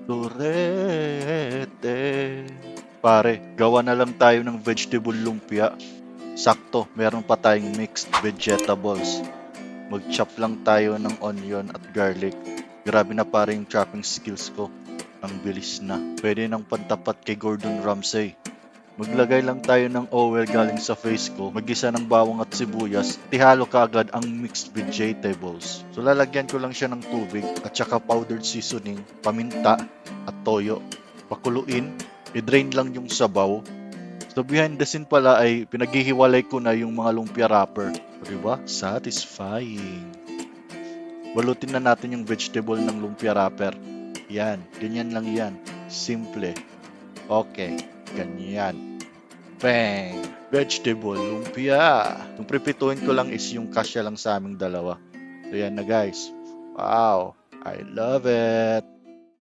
Turete. Pare, gawa na lang tayo ng vegetable lumpia. Sakto, meron pa tayong mixed vegetables. Mag-chop lang tayo ng onion at garlic. Grabe na pare yung chopping skills ko. Ang bilis na. Pwede nang pantapat kay Gordon Ramsay. Maglagay lang tayo ng oil galing sa face ko, mag-isa ng bawang at sibuyas, tihalo ka agad ang mixed vegetables. So lalagyan ko lang siya ng tubig at saka powdered seasoning, paminta at toyo. Pakuluin, i-drain lang yung sabaw. So behind the scene pala ay pinaghihiwalay ko na yung mga lumpia wrapper. Diba? Satisfying. Balutin na natin yung vegetable ng lumpia wrapper. Yan, ganyan lang yan. Simple. Okay, ganyan. Bang! Vegetable lumpia. Yung prepituhin ko lang is yung kasya lang sa aming dalawa. So yan na guys. Wow, I love it.